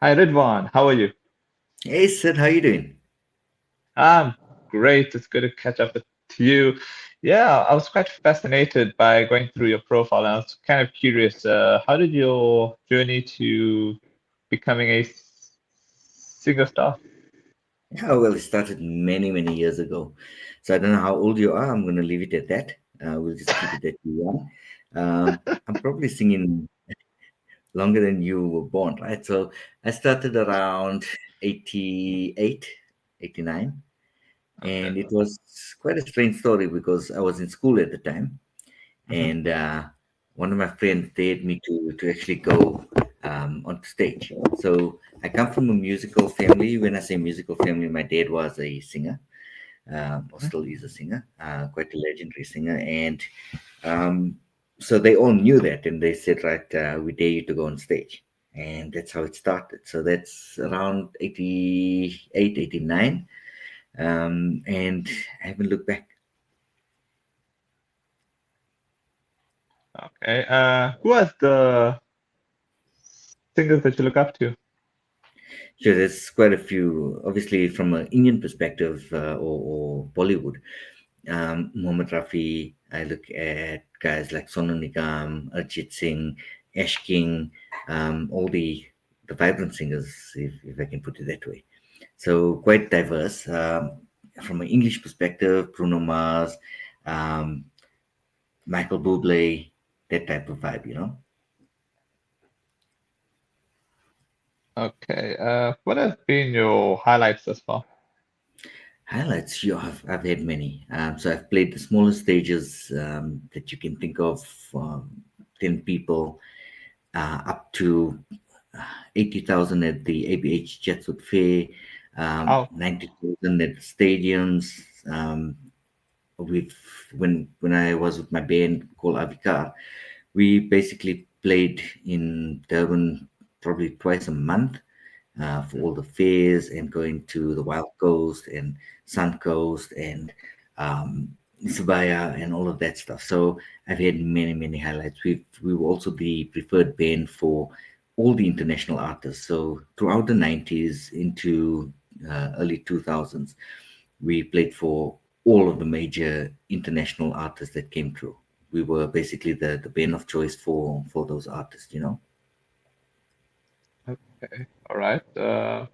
Hi Ridwaan, how are you? Hey Sid, how you doing? I'm great. It's good to catch up with you. Yeah, I was quite fascinated by going through your profile, and I was kind of curious. How did your journey to becoming a singer start? Yeah, well, it started many, many years ago. So I don't know how old you are. I'm going to leave it at that. We'll just keep it at young. I'm probably singing longer than you were born, right? So I started around 88, 89, Okay. and it was quite a strange story because I was in school at the time, Hmm. and one of my friends dared me to actually go onto stage. So I come from a musical family. When I say musical family, my dad was a singer, or still is a singer, quite a legendary singer, and um, so they all knew that, and they said, "Right, we dare you to go on stage." And that's how it started. So that's around 88, 89, and I haven't looked back. Okay. Who are the singers that you look up to? Sure, there's quite a few. Obviously, from an Indian perspective, or Bollywood, Mohammed Rafi. I look at guys like Sonu Nigam, Arjit Singh, Ash King, all the vibrant singers, if I can put it that way. So quite diverse. From an English perspective, Bruno Mars, um, Michael Bublé, that type of vibe, you know. Okay. What have been your highlights thus far? Highlights, sure, I've had many. So I've played the smallest stages that you can think of, 10 people, up to 80,000 at the ABH Chatswood Fair, Oh, 90,000 at stadiums. We've when I was with my band called Avikar, we basically played in Durban probably twice a month, for all the fairs and going to the Wild Coast and Sun Coast and Isabaya and all of that stuff. So I've had many, many highlights. We were also the preferred band for all the international artists. So throughout the 90s into early 2000s, we played for all of the major international artists that came through. We were basically the band of choice for those artists, you know. okay. All right.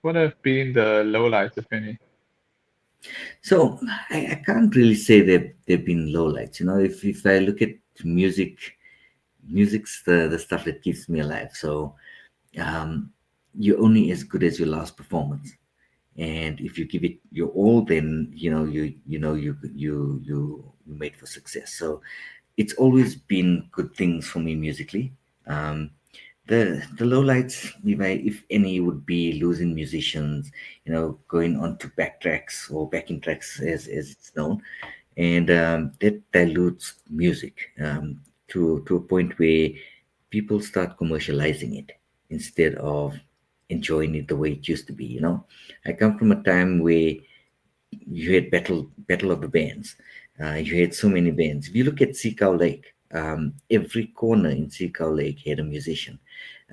What have been the lowlights, if any? So I can't really say they've been lowlights. You know, if I look at music, music's the stuff that keeps me alive. So um, you're only as good as your last performance, and if you give it your all, then you made for success. So it's always been good things for me musically. Um, the lowlights, if any, would be losing musicians, going on to backtracks or backing tracks as it's known, and that dilutes music, to a point where people start commercializing it instead of enjoying it the way it used to be. I come from a time where you had battle of the bands. You had so many bands. If you look at Seacow Lake, every corner in Seacow Lake had a musician,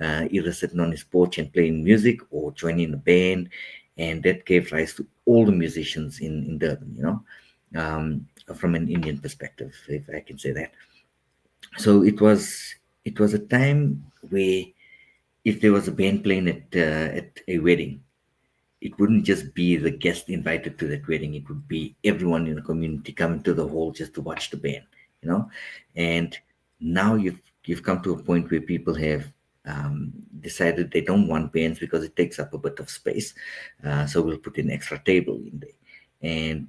either sitting on his porch and playing music or joining a band, and that gave rise to all the musicians in Durban. From an Indian perspective, if I can say that. So it was a time where if there was a band playing at a wedding, it wouldn't just be the guest invited to that wedding. It would be everyone in the community coming to the hall just to watch the band, you know. And now you've come to a point where people have decided they don't want bands because it takes up a bit of space. So we'll put an extra table in there, and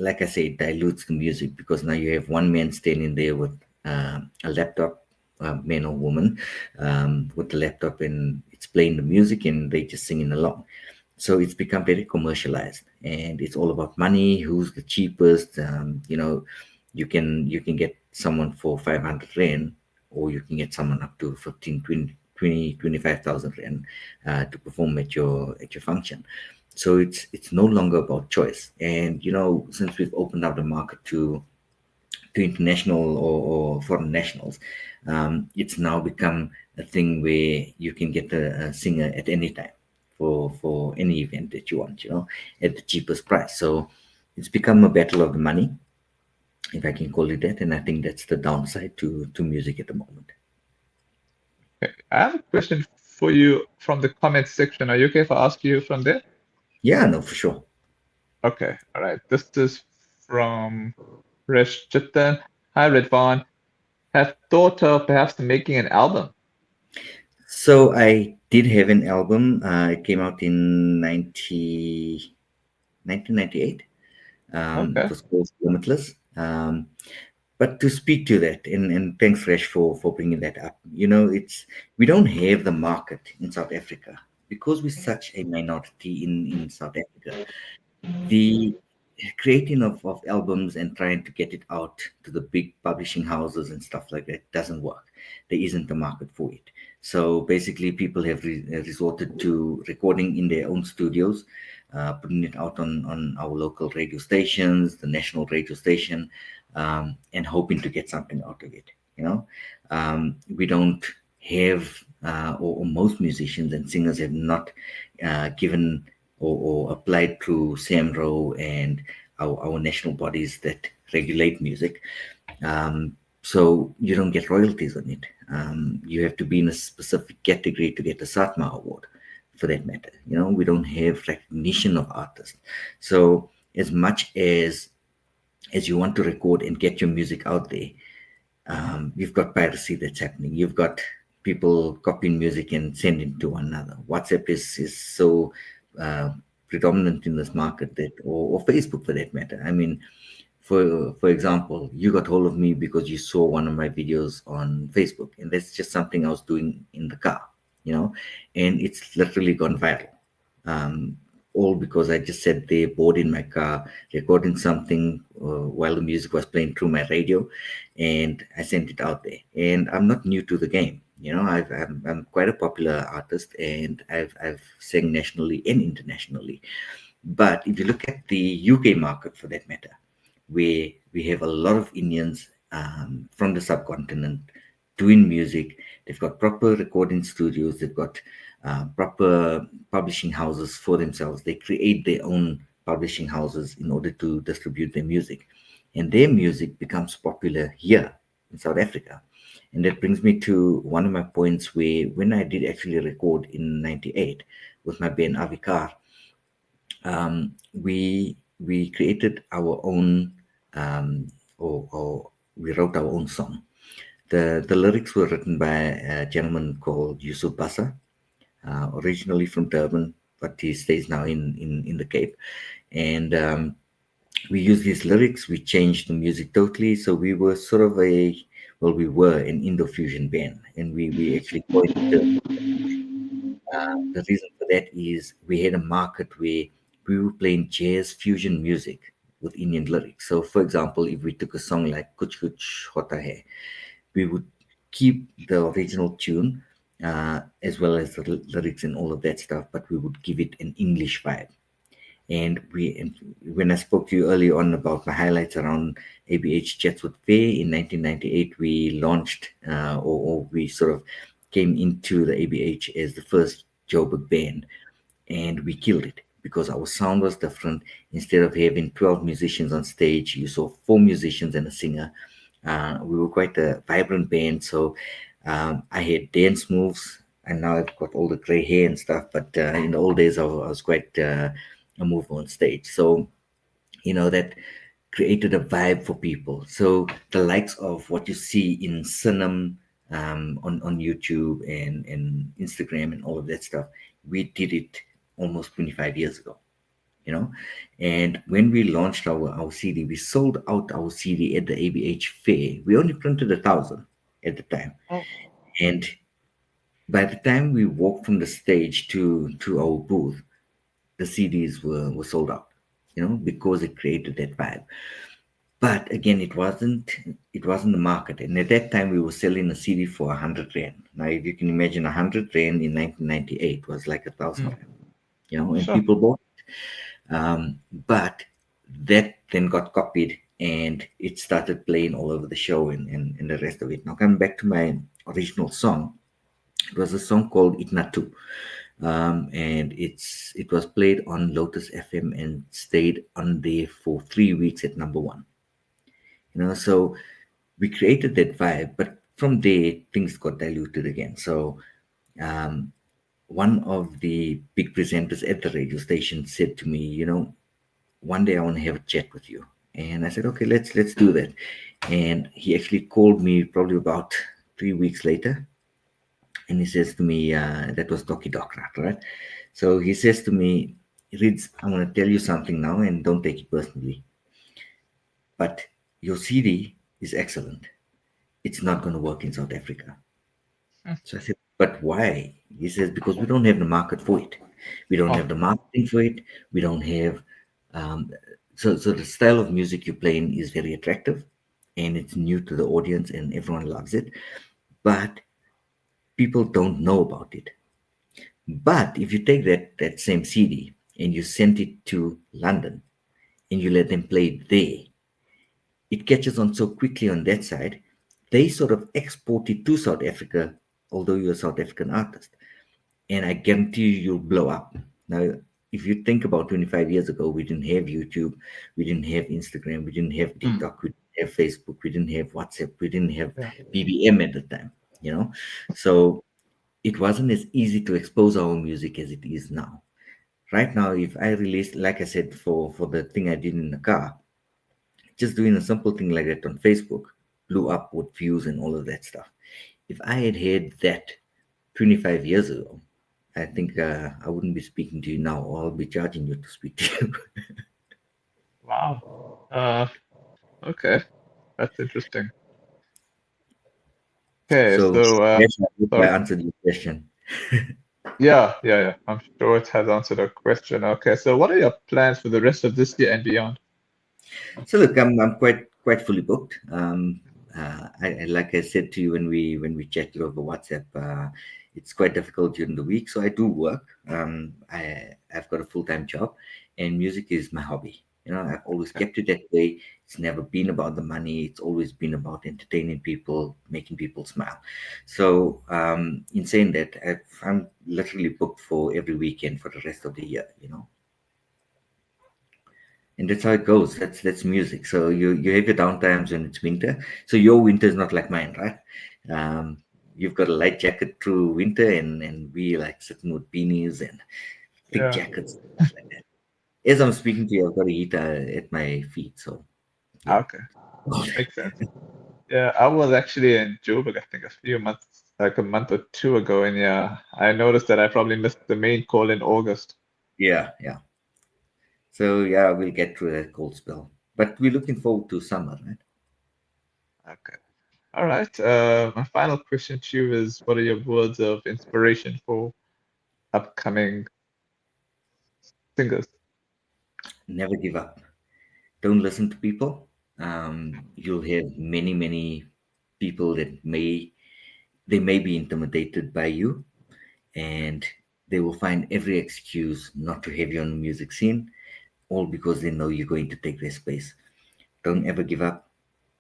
like I say, it dilutes the music because now you have one man standing there with a laptop, man or woman, with the laptop, and it's playing the music and they just singing along. So it's become very commercialized, and it's all about money. Who's the cheapest? You can get someone for 500 rand, or you can get someone up to 15, 20, 25,000 rand, to perform at your function. So it's no longer about choice. And since we've opened up the market to international or foreign nationals, it's now become a thing where you can get a singer at any time. for any event that you want, at the cheapest price. So it's become a battle of the money, if I can call it that. And I think that's the downside to music at the moment. Okay. I have a question for you from the comment section. Are you okay if I ask you from there? Yeah, no, for sure. Okay. All right. This is from Resh Chitan. Hi, Ridwan. Have thought of perhaps making an album. So I did have an album. It came out in 1998. It Okay. was called Limitless. But to speak to that, and thanks, Resh, for bringing that up. It's we don't have the market in South Africa because we're such a minority in South Africa. The creating of albums and trying to get it out to the big publishing houses and stuff like that doesn't work. There isn't a market for it. So basically, people have resorted to recording in their own studios, putting it out on our local radio stations, the national radio station, and hoping to get something out of it. We don't have, or most musicians and singers have not given or applied through SAMRO and our national bodies that regulate music. So you don't get royalties on it. You have to be in a specific category to get a Satma award, for that matter. We don't have recognition of artists. So as much as you want to record and get your music out there, you've got piracy that's happening. You've got people copying music and sending to one another. WhatsApp is so uh, predominant in this market that, or Facebook for that matter. I mean, for example, you got hold of me because you saw one of my videos on Facebook, and that's just something I was doing in the car, and it's literally gone viral. Um, all because I just sat there bored in my car recording something while the music was playing through my radio, and I sent it out there. And I'm not new to the game. I'm quite a popular artist, and I've sang nationally and internationally. But if you look at the UK market, for that matter, where we have a lot of Indians from the subcontinent doing music. They've got proper recording studios. They've got proper publishing houses for themselves. They create their own publishing houses in order to distribute their music. And their music becomes popular here in South Africa. And that brings me to one of my points where when I did actually record in 98 with my band Avikar, we created our own or we wrote our own song. The lyrics were written by a gentleman called Yusuf Bassa, originally from Durban, but he stays now in the Cape. And we used these lyrics, we changed the music totally. So we were sort of we were an Indo-fusion band, and we actually coined the term. The reason for that is we had a market where we were playing jazz fusion music with Indian lyrics. So, for example, if we took a song like Kuch Kuch Hota Hai, we would keep the original tune as well as the lyrics and all of that stuff, but we would give it an English vibe. And when I spoke to you earlier on about my highlights around ABH Chatswood Fair in 1998, we launched or we sort of came into the ABH as the first Joburg band, and we killed it because our sound was different. Instead of having 12 musicians on stage, you saw 4 musicians and a singer. We were quite a vibrant band, so I had dance moves, and now I've got all the gray hair and stuff. But in the old days, I was quite a mover on stage. So that created a vibe for people. So the likes of what you see in Cinema on YouTube and Instagram and all of that stuff, we did it almost 25 years ago. And when we launched our CD, we sold out our CD at the ABH fair. We only printed 1,000 at the time. Oh, And by the time we walked from the stage to our booth, the CDs were sold out, because it created that vibe. But again, it wasn't the market. And at that time we were selling a CD for 100 rand. Now if you can imagine 100 rand in 1998 was like 1,000 rand, and sure. people bought it. But that then got copied and it started playing all over the show and the rest of it. Now coming back to my original song, It was a song called Itnatu, and it was played on Lotus FM and stayed on there for 3 weeks at number one. So we created that vibe, but from there things got diluted again. So um, one of the big presenters at the radio station said to me, one day I want to have a chat with you. And I said, okay, let's do that. And he actually called me probably about 3 weeks later, and he says to me, that was Doki Dokrat, right? So he says to me, Rids, I want to tell you something now, and don't take it personally, but your CD is excellent. It's not going to work in South Africa. So I said, but why? He says, because we don't have the market for it. We don't Oh, have the marketing for it. We don't have. Um, so the style of music you're playing is very attractive, and it's new to the audience, and everyone loves it. But people don't know about it. But if you take that same CD and you send it to London and you let them play it there, it catches on so quickly on that side. They sort of export it to South Africa, although you're a South African artist. And I guarantee you'll blow up. Now, if you think about 25 years ago, we didn't have YouTube, we didn't have Instagram, we didn't have mm, TikTok, we didn't have Facebook, we didn't have WhatsApp, we didn't have yeah. BBM at the time, So it wasn't as easy to expose our music as it is now. Right now, if I release, like I said, for the thing I did in the car, just doing a simple thing like that on Facebook blew up with views and all of that stuff. If I had that 25 years ago, I think I wouldn't be speaking to you now, or I'll be charging you to speak to you. Wow. Okay. That's interesting. Okay, So, so yes, I hope I sorry. answered your question. Yeah. I'm sure it has answered our question. Okay, so what are your plans for the rest of this year and beyond? So look, I'm quite fully booked. Like I said to you when we chatted over WhatsApp, it's quite difficult during the week. So I do work. I've got a full time job, and music is my hobby. I've always Okay. kept it that way. It's never been about the money. It's always been about entertaining people, making people smile. So in saying that, I'm literally booked for every weekend for the rest of the year. And that's how it goes. That's music. So you have your downtimes when it's winter. So your winter is not like mine, right? You've got a light jacket through winter, and we like sitting with beanies and thick Yeah. jackets and stuff like that. As I'm speaking to you, I've got a heater at my feet. So yeah. Okay. Makes sense. Yeah, I was actually in Joburg, I think a few months, like a month or two ago, and yeah, I noticed that I probably missed the main call in August. Yeah, yeah. So yeah, we'll get through that cold spell. But we're looking forward to summer, right? Okay. All right. My final question to you is, what are your words of inspiration for upcoming singers? Never give up. Don't listen to people. You'll have many people that may be intimidated by you, and they will find every excuse not to have you on the music scene, all because they know you're going to take their space. Don't ever give up.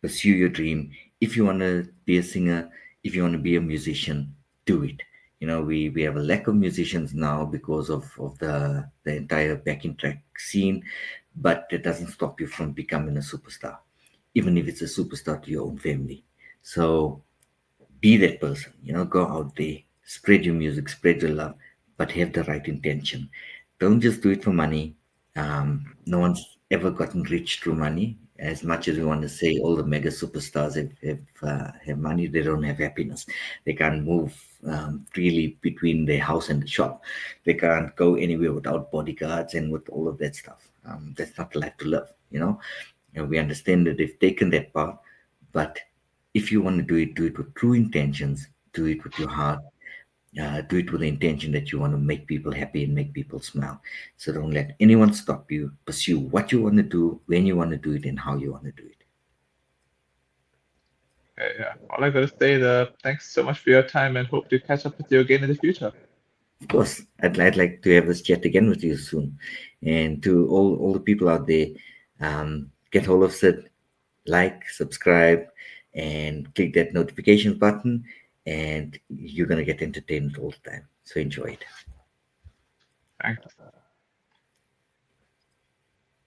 Pursue your dream. If you want to be a singer, if you want to be a musician, do it. We have a lack of musicians now because of the entire backing track scene, but that doesn't stop you from becoming a superstar, even if it's a superstar to your own family. So be that person, go out there, spread your music, spread your love, but have the right intention. Don't just do it for money. No one's ever gotten rich through money. As much as we want to say all the mega superstars have money, they don't have happiness. They can't move freely between their house and the shop. They can't go anywhere without bodyguards and with all of that stuff. That's not the life to live. We understand that they've taken that path, but if you want to do it with true intentions, do it with your heart, do it with the intention that you want to make people happy and make people smile. So don't let anyone stop you. Pursue what you want to do, when you want to do it, and how you want to do it. Okay, yeah. All I gotta say, thanks so much for your time and hope to catch up with you again in the future. Of course, I'd like to have this chat again with you soon. And to all the people out there, get hold of Sid, like, subscribe, and click that notification button. and you're gonna get entertained all the time. So enjoy it. Thanks.